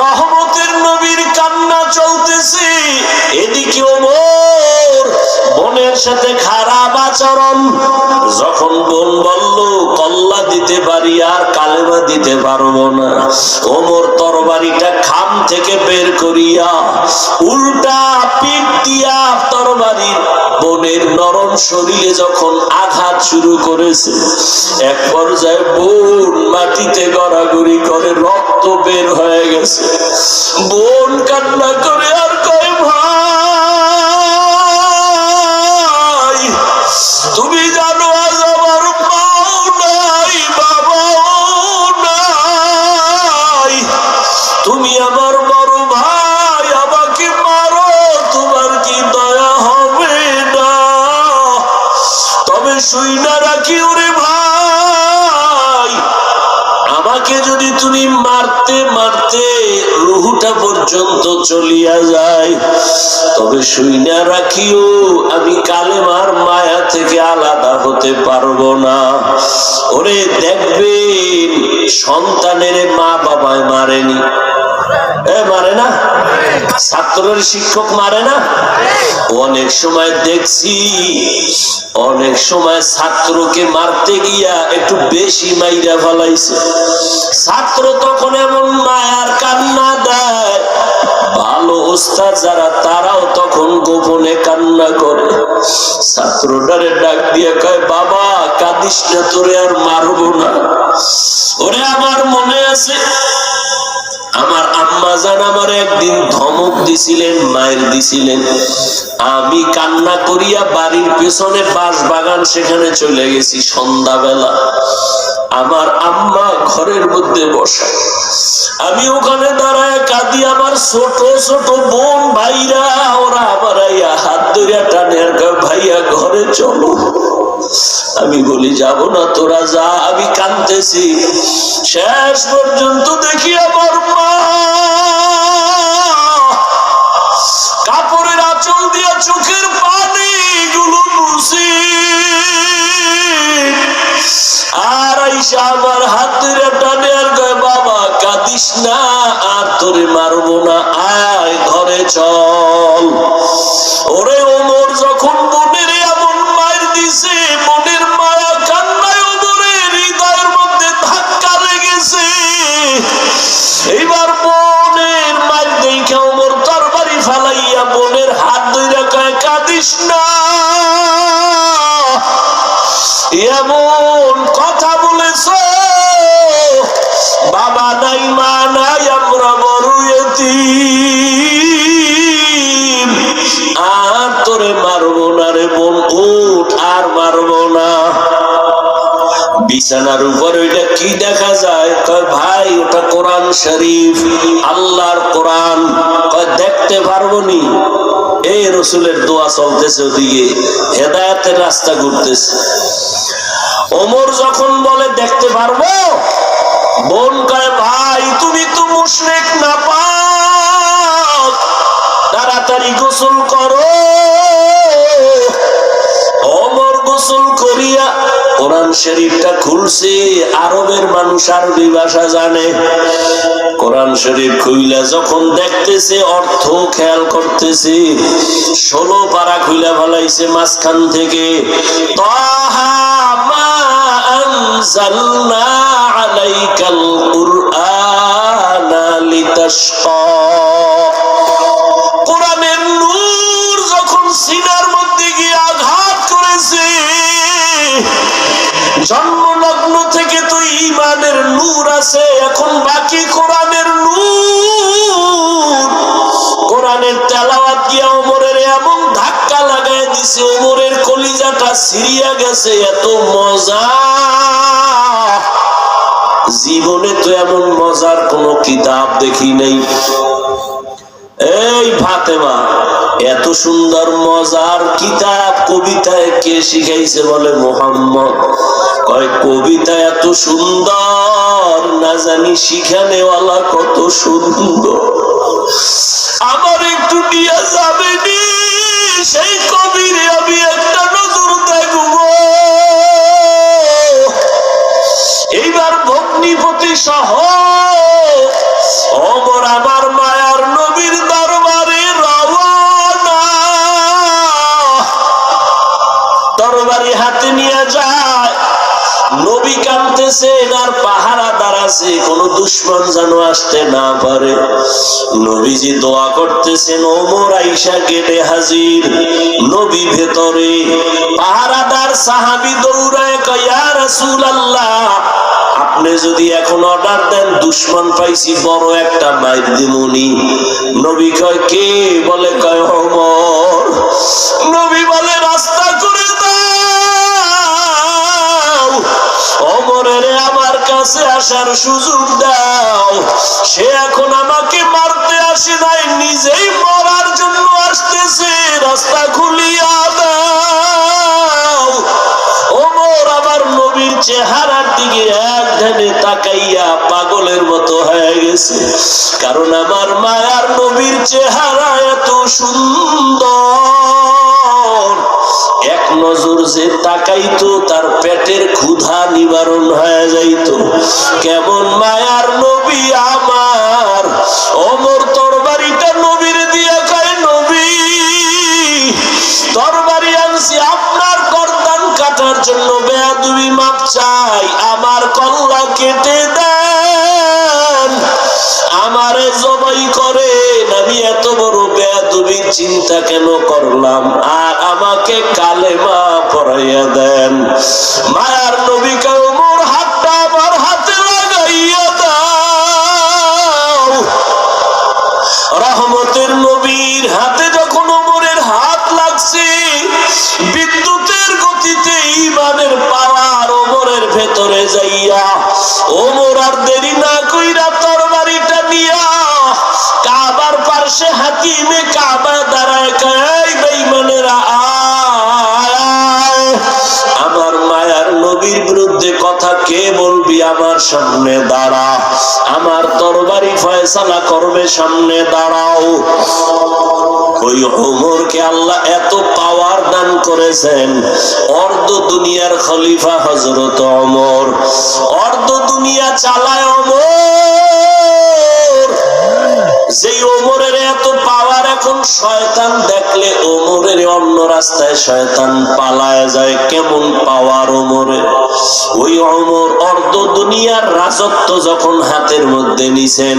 S1: রহমতের নবীর কান্না চলতেছে, এদিকে ওমর বোনের সাথে খারাপ আচরণ, যখন বোন বলল কল্লা দিতে পারি আর কালেমা দিতে পারবো না, ওমর তরবারিটা খাম থেকে বের করিয়া উল্টা পিঠ দিয়া তরবারির বোনের নরম শরীরে যখন আঘাত শুরু করেছে, এক পর্যায়ে বোন মাটিতে গড়াগড়ি করে রক্ত বের হয়ে গেছে। বোন কান্না করে আর কয়, ভাই তুমি জানো আজ আমার মাও নাই, বাবাও নাই, তুমি আমার বড় ভাই, আমাকে মারো, তোমার কি দয়া হবে না? তবে শুই না রাখি ওরে ভাই, আমাকে যদি তুমি মারতে মারতে রুহুটা পর্যন্ত চলিয়া যায়, তবে শুই না রাখিও আমি কালেমার মায়া থেকে আলাদা হতে পারবো না। ওরে দেখবেন সন্তানের মা বাবায় মারেনি, মারে না, ছাত্রের শিক্ষক মারে না। অনেক সময় দেখছি, অনেক সময় ছাত্রকে মারতে গিয়া একটু বেশি মাইরা ফেলাইছে, ছাত্র তখন এমন মায়ার কান্না দেয়, ভালো ওস্তাদ যারা তারাও তখন গোপনে কান্না করে। ছাত্রটারে ডাক দিয়ে কয়, বাবা কাঁদিস না, তোরে আর মারবো না। ওরে আমার মনে আছে আমার আম্মা জান আমার একদিন ধমক দিছিলেন, মায়ের দিছিলেন, আমি কান্না করিয়া বাড়ির পেছনে বাঁশ বাগান সেখানে চলে গেছি সন্ধ্যাবেলা। আমার আম্মা ঘরের মধ্যে বসে, আমি ওখানে দাঁড়ায় কাঁদি, আমার ছোট ছোট বোন ভাইরা ওরা আমার হাত ধরিয়া টানে আর ভাইয়া ঘরে চলো। আমি বলি যাব না, তোরা যা, আমি কাঁদতেছি। শেষ পর্যন্ত দেখি আমার মা কাপড়ের আঁচল দিয়া চোখের পানি গুলো মুছি আর আইসা আমার হাত ধরে টানে আর কয়, বাবা তোরে মারবো না, আয় ঘরে চল। ওরে ওমর যখন বোনের এমন মায়ের দিছে, বোনের মায়া কান্নায় ওমরের হৃদয়ের মধ্যে ধাক্কা লেগেছে। এইবার বোনের মায়ের দেখে ওমর তরবারি ফালাইয়া বোনের হাত ধইরা কয়, কাঁদিস না। এমন কথা বলেছ, বাবা নাই মা নাই আমরা বড় ইতিম, আর তোরে মারবো না রে বোন, উঠ আর মারবো না। বিছানার উপর ওইটা কি দেখা যায়? কয় ভাই ওটা কোরআন শরীফ, আল্লাহর কোরআন। কয় দেখতে পারবো নি? এই রসুলের দোয়া চলতেছে, ওদিকে হেদায়েতের রাস্তা ঘুরতেছে। ওমর যখন বলে দেখতে পারবো, বোন কয় ভাই তুমি তো মুশরিক নাপাক, তাড়াতাড়ি গোসল করো। ওমর গোসল করিয়া কোরআন শরীফটা খুলছে। আরবের মানুষ আরবি ভাষা জানে। কোরআন শরীফ খুইলা যখন দেখতেছে, অর্থ খেয়াল করতেছে, 16 পারা খুইলা ফলাইছে মাঝখান থেকে। তাহা মা আনজালনা আলাইকাল কুরআনা লিতাশকা। কোরআনের নূর যখন সিনার মধ্যে গিয়ে আঘাত করেছে, জন্মলগ্ন থেকে তো ঈমানের নূর আছে, এখন বাকি কোরআনের নূর। কোরআনের তেলাওয়াত গিয়া ওমরের এমন ধাক্কা লাগায় দিছে, ওমরের কলিজাটা ছিঁড়িয়া গেছে। এত মজা, জীবনে তো এমন মজার কোন কিতাব দেখি নাই। এই ফাতেমা, এত সুন্দর মজার কিতাব কবিতায় কে শিখাইছে? বলে মুহাম্মদ। কয় কবিতা এত সুন্দর, না জানি শিখানেওয়ালা কত সুন্দর। আমার একটু নিয়ে যাবে নি? সেই কবিরে আমি একটা নজর দেখবো। এইবার ভগ্নিপতি সহ ওমর আমার মায়ার নবীর দরবারে রওনা। তরবারি হাতে নিয়ে যায়। নবী কাঁদতেছেন আর পাহারাদার আছে, কোন দুশমন যেন আসতে না পারে। নবীজি দোয়া করতেছেন, ওমর আইসা গেটে হাজির, নবী ভেতরে। পাহারাদার সাহাবী দৌড়ায় কয়, ইয়া রাসূলুল্লাহ, আপনি যদি এখন অর্ডার দেন, দুশমন পাইছি বড় একটা মাইর দিমুনি। নবী কয় কে? বলে কয় ওমর। নবী বলে রাস্তা করে দাও, ওমরের আমার কাছে আসার সুযোগ দাও। সে এখন আমাকে মারতে আসে নাই, নিজেই মরার জন্য আসতেছে, রাস্তা খুলিয়া দাও। ওমর আমার নবীর চেহারার দিকে এক ধ্যানে তাকাইয়া পাগলের মতো হয়ে গেছে, কারণ আমার মায়ার নবীর চেহারা এত সুন্দর। এক নজর যে তাকাইতো, তার পেটের ক্ষুধা নিবারণ হয়ে যাইতো। কেমন মায়ার নবী আমার। ওমর তরবারিটা নবীর দিয়া কয়, নবী তরবারি আনছি আপনার গর্দান কাটার জন্য, বেয়াদবি মাপ চাই, আমার কল্লা কেটে দেন, আমারে জবাই করেন। আমি এত বড় বেয়াদবির চিন্তা কেন করলাম? আর আমাকে কালেমা পড়াইয়া দেন। মায়ার নবী কয়, ওমর হাতটা আমার হাতে লাগাইয়া দাও। রহমতের নবীর হাতে যখন ওমরের হাত লাগছে, বিদ্যুতের গতিতে ঈমানের পাওয়ার ওমরের ভেতরে যাইয়া, ওমর আর দেরি না কইরা তরবারিটা নিয়া কাবার পাশে হাতিমে কাবা দাঁড়ায় কয়, বেঈমানেরা আয়, আমার মায়ার নবীর বিরুদ্ধে কথা কে বলবি? আমার সামনে দাঁড়া, আমার তরবারি ফয়সালা করবে, সামনে দাঁড়াও। ওই ওমরকে আল্লাহ এত পাওয়ার দান করেছেন, অর্ধ দুনিয়ার খলিফা হযরত ওমর, অর্ধ দুনিয়া চালায় ওমর। শয়তান দেখলে ওমরের অন্য রাস্তায় শয়তান পালায় যায়। কেমন পাওয়ার ওমরের! ওই ওমর অর্ধ দুনিয়ার রাজত্ব যখন হাতের মধ্যে নিছেন,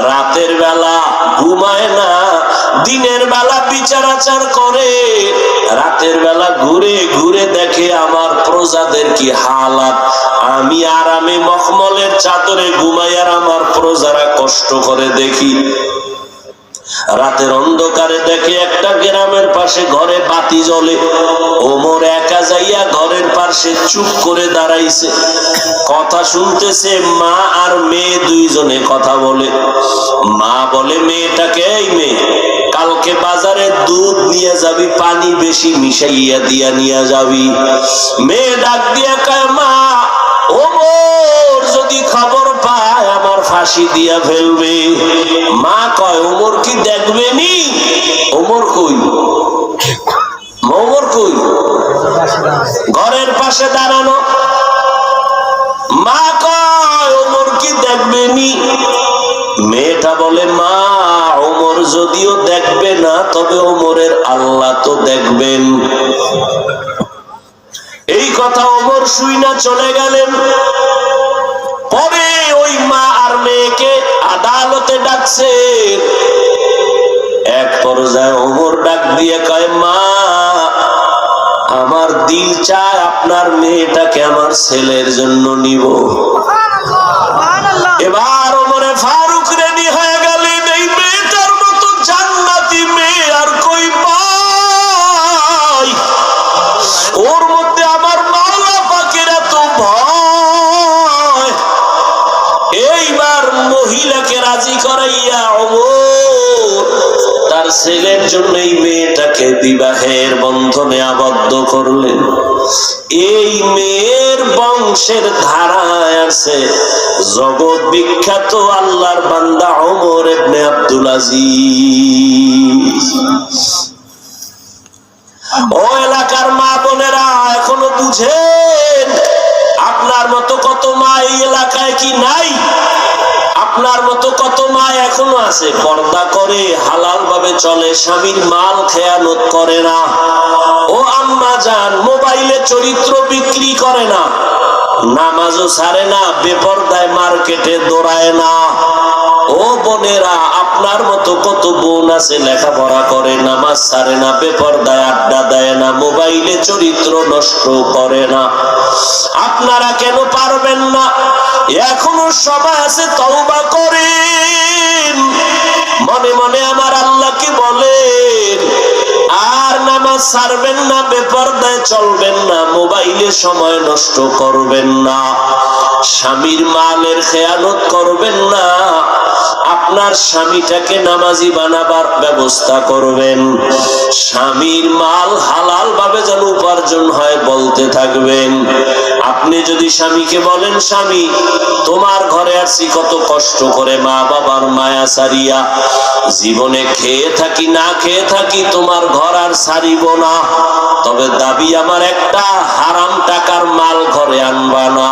S1: রাতের বেলা ঘুমায় না, দিনের বেলা বিচার আচার করে, রাতের বেলা ঘুরে ঘুরে দেখে আমার প্রজাদের কি হালাত। আমি আরামে মখমলের চাদরে ঘুমাই আর আমার প্রজারা কষ্ট করে দেখি। রাতের অন্ধকারে দেখে একটা গ্রামের পাশে ঘরে বাতি জ্বলে, ওমর একা যাইয়া ঘরের পাশে চুপ করে দাঁড়াইছে, কথা শুনতেছে। মা আর মেয়ে দুইজনে কথা বলে। মা বলে মেয়েটাকে, এই মেয়ে, কালকে বাজারে দুধ নিয়ে যাবি, পানি বেশি মিশাইয়া দিয়া নিয়ে যাবি। মেয়ে ডাক দিয়া কয়, মা, ওমর যদি খবর পায় আমার ফাঁসি দিয়া ফেলবে। মা কয়, ওমর কি দেখবে নি? ওমর কই? ওমর কই? ঘরের পাশে দাঁড়ানো। মা কয়, ওমর কি দেখবে নি? মেয়েটা বলে, মা, ওমর যদিও দেখবে না, তবে ওমরের আল্লাহ তো দেখবেন। এই কথা ওমর শুইনা চলে গেলেন। পরে ওই মা আর মেয়েকে আদালতে ডাকছে। এক পর্যায়ে ওমর ডাক দিয়ে কয়, মা, আমার দিল চায় আপনার মেয়েটাকে আমার ছেলের জন্য নিব। এবার ওমরে ফারুক রেডি হয়ে গেলেন। এই মেয়েটার মতো জান্নাতি মেয়ে আর কই পাই? ওর মধ্যে আমার মাওলা পাকের এত ভয়। এইবার মহিলাকে রাজি করাইয়া ওমর তার ছেলের জন্য এই মেয়েটাকে বিবাহের বন্ধনে আবদ্ধ করলেন। এই মেয়ের বংশের ধারায় আছে জগৎ বিখ্যাত আল্লাহর বান্দা ওমর ইবনে আব্দুল আজিজ। ও এলাকার মা বোনেরা, এখনো বুঝেন? আপনার মতো কত মা এই এলাকায় কি নাই? আপনার মতো কত মা এখনো আছে, পর্দা করে, হালাল ভাবে চলে, স্বামীর মাল খেয়ানত করে না। ও আম্মা জান, মোবাইলে চরিত্র বিক্রি করে না, নামাজও ছাড়ে না, বেপরদায় মার্কেটে দৌড়ায় না। ও বোনেরা, আপনার মতো কত বোন আছে লেখাপড়া করে, নামাজ ছাড়ে না, বেপরদায় আড্ডা দেয় না, মোবাইলে চরিত্র নষ্ট করে না। আপনারা কেন পারবেন না? এখনো সময় আছে, তওবা করেন। মনে মনে আমার আল্লাহকে বলেন, আর নামাজ ছাড়বেন না, বেপরদায় চলবেন না, মোবাইলে সময় নষ্ট করবেন না, স্বামীর মালের খেয়ানত করবেন না, আপনার স্বামীটাকে নামাজি বানাবার ব্যবস্থা করবেন। স্বামীর মাল হালাল ভাবে যেন উপার্জন হয় বলতে থাকবেন। আপনি যদি স্বামীকে বলেন, স্বামী, তোমার ঘরে আসছি কত কষ্ট করে, মা বাবার মায়া সারিয়া, জীবনে খেয়ে থাকি না খেয়ে থাকি, তোমার ঘর আর সারিব না, তবে দাবি আমার একটা, হারাম টাকার মাল ঘরে আনবা না,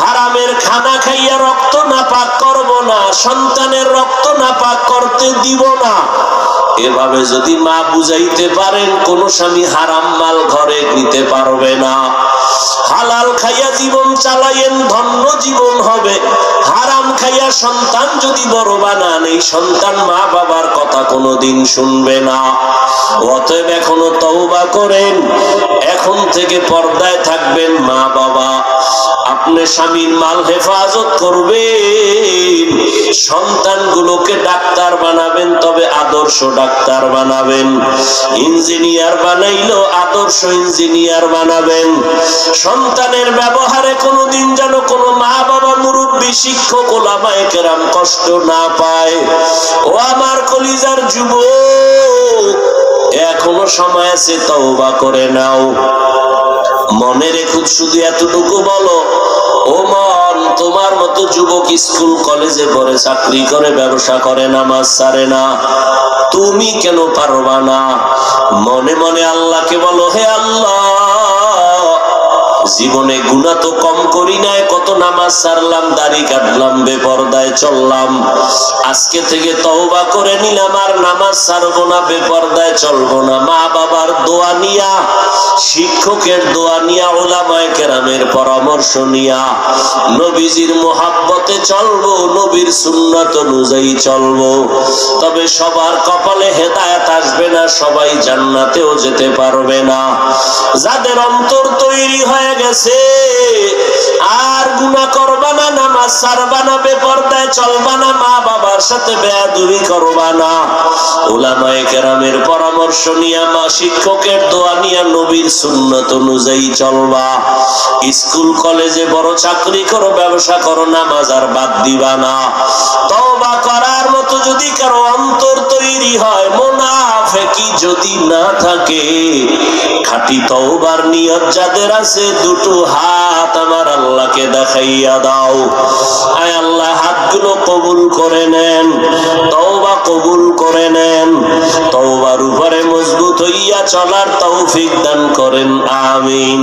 S1: হারামের খানা খাইয়া রক্ত নাপাক করব না, সন্তানের রক্ত নাপাক করতে দিব না। এভাবে যদি মা বুঝাইতে পারেন, কোন স্বামী হারাম মাল ঘরে নিতে পারবে না। হালাল খাইয়া জীবন চালাইয়েন, ধন্য জীবন হবে। হারাম খাইয়া সন্তান যদি বড় বানান, এই সন্তান মা বাবার কথা কোনোদিন শুনবে না। অতএব এখনো তওবা করেন, এখন থেকে পর্দায় থাকবেন। মা বাবা, আপনি স্বামীর মাল হেফাজত করবেন, সন্তানগুলোকে ডাক্তার বানাবেন, তবে আদর্শ ডাক্তার বানাবেন। ইঞ্জিনিয়ার বানাইলো আদর্শ ইঞ্জিনিয়ার বানাবেন। সন্তানের ব্যবহারে কোনোদিন যেন কোনো মা বাবা, মুরব্বী, শিক্ষক, ওলামায়ে কেরাম কষ্ট না পায়। ও আমার কলিজার যুবক, এখনো সময় আছে, তওবা করে নাও। মনে রেখো, শুধু এতটুকু বলো, ও মন, তোমার মতো যুবক স্কুল কলেজে পড়ে, চাকরি করে, ব্যবসা করে, নামাজ ছাড়ে না, তুমি কেন পারবা না? মনে মনে আল্লাহকে বলো, হে আল্লাহ, জীবনে গুনাহ তো কম করি নাই, কত নামাজ ছাড়লাম, দাড়ি কাটলাম, বেপরদায় চললাম। আজকে থেকে তওবা করে নিলাম, আর নামাজ ছাড়বো না, বেপরদায় চলবো না। মা বাবার দোয়া নিয়া, শিক্ষকের দোয়া নিয়া, উলামায়ে কেরামের পরামর্শ নিয়া নবীজির মুহাব্বতে চলবো, নবীর সুন্নাত অনুযায়ী চলবো। তবে সবার কপালে হেদায়েত আসবে না, সবাই জান্নাতেও যেতে পারবে না। যাদের অন্তর তৈরি হয়ে গেছে, আর গুনাহ করবা না, নামাজ ছাড়বা না, বেপরদায় চলবা না, মা বাবার সাথে বেয়াদবি করবা না, উলামায়ে কেরামের পরামর্শ নিয়া, মা শিক্ষকের দোয়া নিয়া, নবীর সুন্নাত অনুযায়ী চলবা। স্কুল কলেজে বড় চাকরি করো, ব্যবসা করো, নামাজ আর বাদ দিবা না। তওবা করার মতো যদি কারো অন্তর তৈরি হয়, মুনাফিকি যদি না থাকে, খাঁটি তওবার নিয়ত যাদের আছে, দুটো হাত আমার আল্লাহকে দেখাইয়া দাও। আয় আল্লাহ, হাতগুলো কবুল করে নেন, তওবা কবুল করে নেন, তওবার উপরে মজবুত হইয়া চলার তৌফিক দান করেন, আমিন।